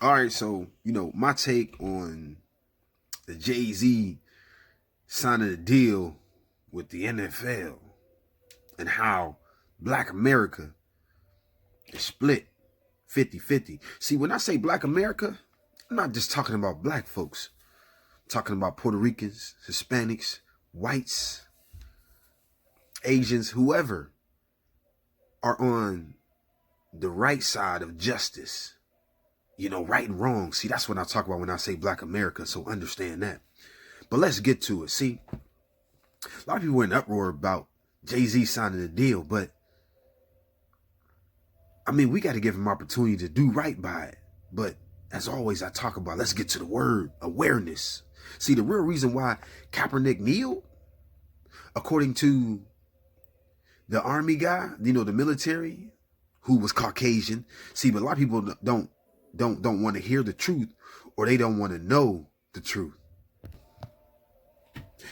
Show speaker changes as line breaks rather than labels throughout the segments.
All right, so my take on the JayZ signing a deal with the NFL and how Black America is split 50-50. See, when I say Black America, I'm not just talking about black folks. I'm talking about Puerto Ricans, Hispanics, whites, Asians, whoever are on the right side of justice. Right and wrong. See, that's what I talk about when I say Black America, so understand that. But let's get to it. See, a lot of people were in uproar about JayZ signing the deal, but I mean, we got to give him opportunity to do right by it. But as always, I talk about, let's get to the word, awareness. See, the real reason why Kaepernick kneeled, according to the army guy, the military, who was Caucasian. See, but a lot of people don't want to hear the truth, or they don't want to know the truth.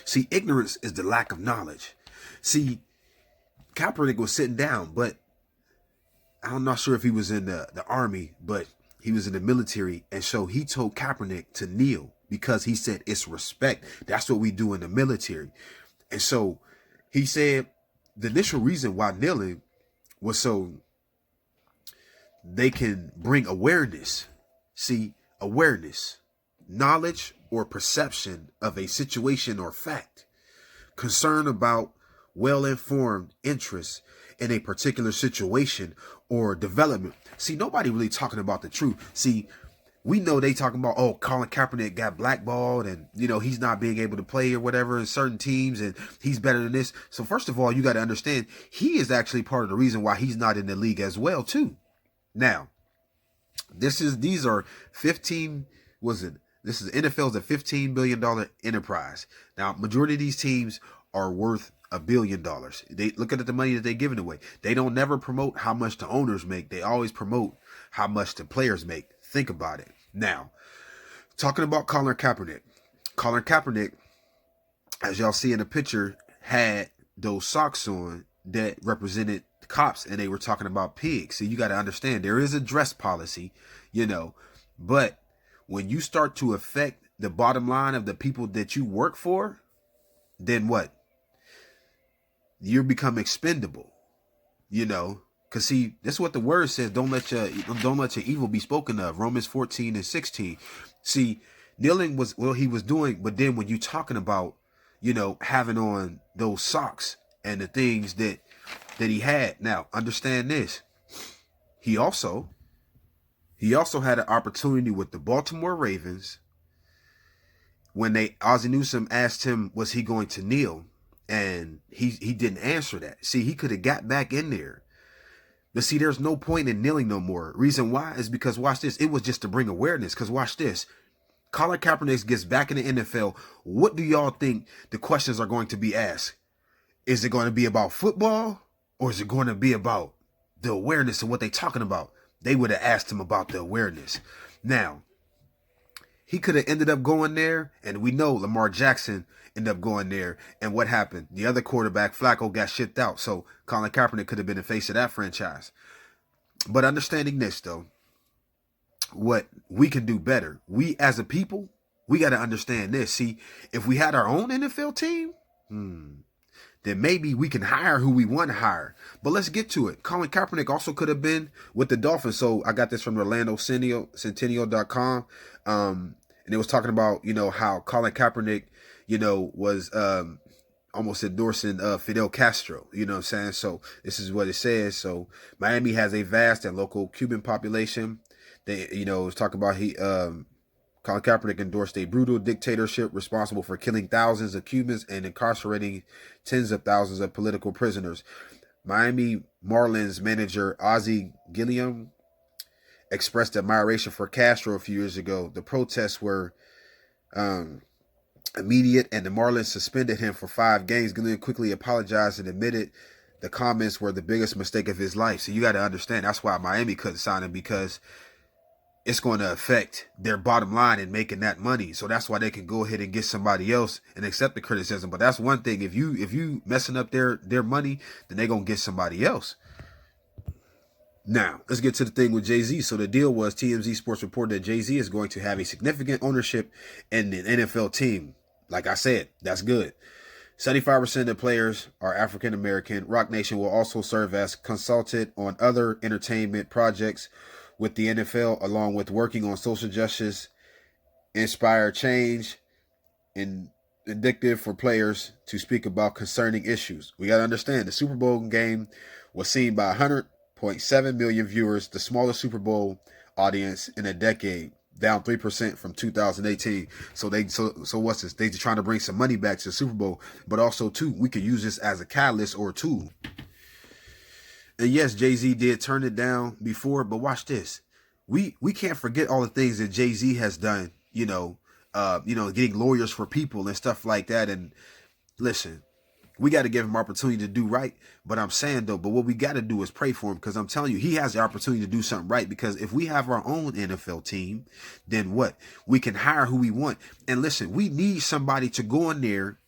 See, ignorance is the lack of knowledge. See, Kaepernick was sitting down, but I'm not sure if he was in the army, but he was in the military. And so he told Kaepernick to kneel because he said it's respect. That's what we do in the military. And so he said the initial reason why kneeling was so they can bring awareness. See, awareness, knowledge or perception of a situation or fact, concern about well-informed interest in a particular situation or development. See, nobody really talking about the truth. See, we know they talking about, oh, Colin Kaepernick got blackballed and, he's not being able to play or whatever in certain teams and he's better than this. So first of all, you got to understand, he is actually part of the reason why he's not in the league as well, too. Now, these are 15, this is NFL's a $15 billion enterprise. Now, majority of these teams are worth $1 billion. They look at the money that they're giving away. They don't never promote how much the owners make. They always promote how much the players make. Think about it. Now, talking about Colin Kaepernick. Colin Kaepernick, as y'all see in the picture, had those socks on that represented cops, and they were talking about pigs. So you got to understand, there is a dress policy, but when you start to affect the bottom line of the people that you work for, then what? You become expendable, because see, that's what the word says. Don't let your evil be spoken of. Romans 14:16. See, kneeling was what he was doing, but then when you talking about, having on those socks and the things that he had. Now, understand this. He also had an opportunity with the Baltimore Ravens when Ozzie Newsome asked him, was he going to kneel? And he didn't answer that. See, he could have got back in there. But see, there's no point in kneeling no more. Reason why is because, watch this, it was just to bring awareness. Because watch this. Colin Kaepernick gets back in the NFL. What do y'all think the questions are going to be asked? Is it going to be about football? Or is it going to be about the awareness of what they're talking about? They would have asked him about the awareness. Now, he could have ended up going there, and we know Lamar Jackson ended up going there. And what happened? The other quarterback, Flacco, got shipped out. So Colin Kaepernick could have been the face of that franchise. But understanding this, though, what we can do better. We as a people, we got to understand this. See, if we had our own NFL team, then maybe we can hire who we want to hire. But let's get to it. Colin Kaepernick also could have been with the Dolphins. So I got this from Centennial.com. And it was talking about, how Colin Kaepernick, was almost endorsing Fidel Castro. You know what I'm saying? So this is what it says. So Miami has a vast and local Cuban population. They, it's talking about Colin Kaepernick endorsed a brutal dictatorship responsible for killing thousands of Cubans and incarcerating tens of thousands of political prisoners. Miami Marlins manager Ozzie Gilliam expressed admiration for Castro a few years ago. The protests were immediate, and the Marlins suspended him for 5 games. Gilliam quickly apologized and admitted the comments were the biggest mistake of his life. So you got to understand, that's why Miami couldn't sign him, because it's going to affect their bottom line in making that money. So that's why they can go ahead and get somebody else and accept the criticism. But that's one thing. If you messing up their money, then they're going to get somebody else. Now, let's get to the thing with JayZ. So the deal was TMZ Sports reported that JayZ is going to have a significant ownership in the NFL team. Like I said, that's good. 75% of players are African American. Rock Nation will also serve as consultant on other entertainment projects with the NFL, along with working on social justice, inspire change, and indicative for players to speak about concerning issues. We got to understand the Super Bowl game was seen by 100.7 million viewers, the smallest Super Bowl audience in a decade, down 3% from 2018. So what's this? They just trying to bring some money back to the Super Bowl, but also too, we could use this as a catalyst or a tool. And yes, JayZ did turn it down before, but watch this. We can't forget all the things that JayZ has done, getting lawyers for people and stuff like that. And listen, we got to give him opportunity to do right. But I'm saying though, but what we got to do is pray for him, because I'm telling you, he has the opportunity to do something right. Because if we have our own NFL team, then what? We can hire who we want. And listen, we need somebody to go in there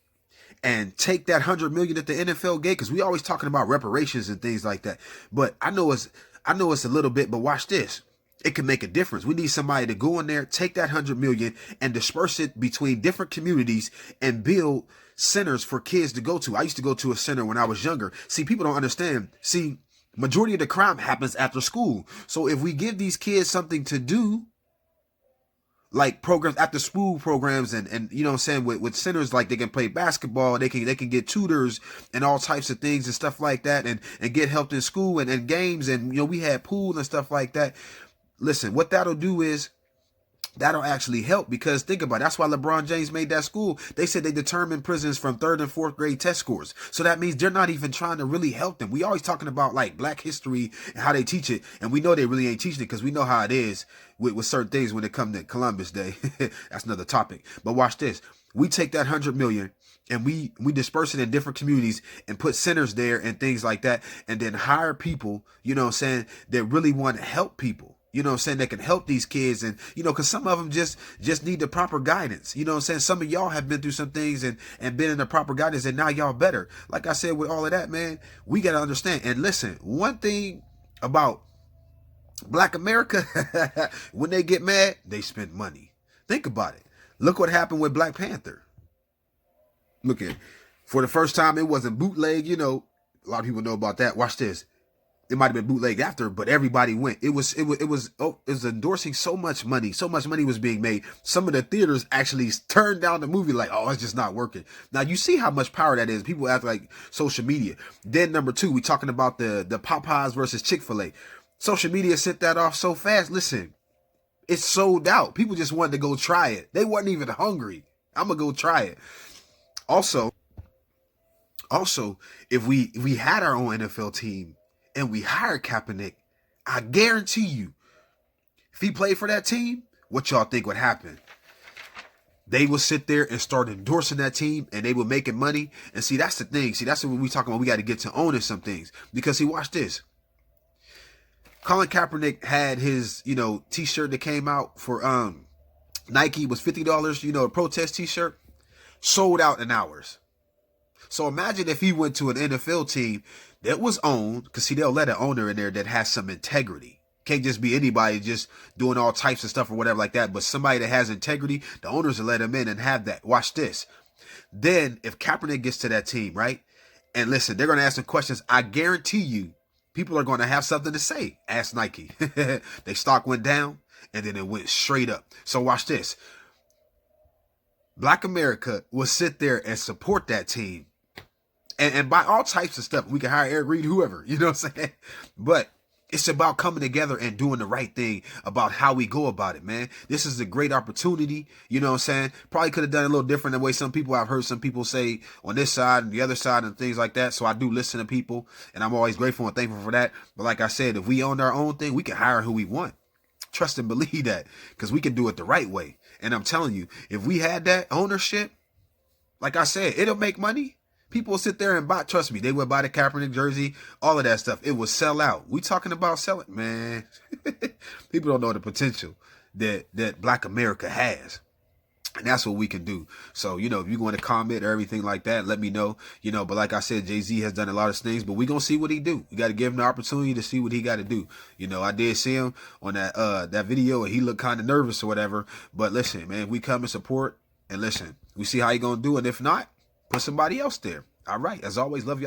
and take that $100 million that the NFL gave, because we always talking about reparations and things like that. But I know it's a little bit, but watch this. It can make a difference. We need somebody to go in there, take that $100 million and disperse it between different communities and build centers for kids to go to. I used to go to a center when I was younger. See, people don't understand. See, majority of the crime happens after school. So if we give these kids something to do, like programs, after school programs, and you know what I'm saying, with centers, like they can play basketball, they can get tutors and all types of things and stuff like that, and get helped in school and games, and we had pool and stuff like that. Listen, what that'll do is that'll actually help, because think about it, that's why LeBron James made that school. They said they determine prisoners from 3rd and 4th grade test scores. So that means they're not even trying to really help them. We always talking about like black history and how they teach it, and we know they really ain't teaching it, because we know how it is with certain things when it comes to Columbus Day. That's another topic. But watch this. We take that $100 million and we disperse it in different communities and put centers there and things like that, and then hire people, that really want to help people. That can help these kids, and, because some of them just need the proper guidance. Some of y'all have been through some things and been in the proper guidance, and now y'all better. Like I said, with all of that, man, we got to understand. And listen, one thing about Black America, when they get mad, they spend money. Think about it. Look what happened with Black Panther. Look at, for the first time, it wasn't bootleg. A lot of people know about that. Watch this. It might have been bootleg after, but everybody went. It was endorsing so much money. So much money was being made. Some of the theaters actually turned down the movie like, oh, it's just not working. Now you see how much power that is. People act like social media. Then number 2, we talking about the Popeyes versus Chick-fil-A. Social media sent that off so fast. Listen, it's sold out. People just wanted to go try it. They weren't even hungry. I'm gonna go try it. Also, if we had our own NFL team and we hired Kaepernick, I guarantee you, if he played for that team, what y'all think would happen? They would sit there and start endorsing that team, and they were making money. And see, that's the thing. See, that's what we talking about. We got to get to owning some things, because see, watch this. Colin Kaepernick had his, t-shirt that came out for Nike, was $50, a protest t-shirt, sold out in hours. So imagine if he went to an NFL team that was owned, because see, they'll let an owner in there that has some integrity. Can't just be anybody just doing all types of stuff or whatever like that, but somebody that has integrity, the owners will let him in and have that. Watch this. Then if Kaepernick gets to that team, right? And listen, they're going to ask some questions. I guarantee you, people are going to have something to say. Ask Nike. Their stock went down and then it went straight up. So watch this. Black America will sit there and support that team and buy all types of stuff. We can hire Eric Reed, whoever, you know what I'm saying? But it's about coming together and doing the right thing about how we go about it, man. This is a great opportunity, you know what I'm saying? Probably could have done it a little different the way some people, I've heard some people say on this side and the other side and things like that. So I do listen to people, and I'm always grateful and thankful for that. But like I said, if we owned our own thing, we can hire who we want. Trust and believe that, because we can do it the right way. And I'm telling you, if we had that ownership, like I said, it'll make money. People will sit there and buy, trust me, they would buy the Kaepernick jersey, all of that stuff. It will sell out. We talking about selling, man. People don't know the potential that Black America has. And that's what we can do. So, you know, if you want to comment or everything like that, let me know. You know, but like I said, JayZ has done a lot of things, but we gonna see what he do. We got to give him the opportunity to see what he got to do. You know, I did see him on that video, and he looked kind of nervous or whatever. But listen, man, we come and support, and listen, we see how he gonna do, and if not, put somebody else there. All right. As always, love y'all.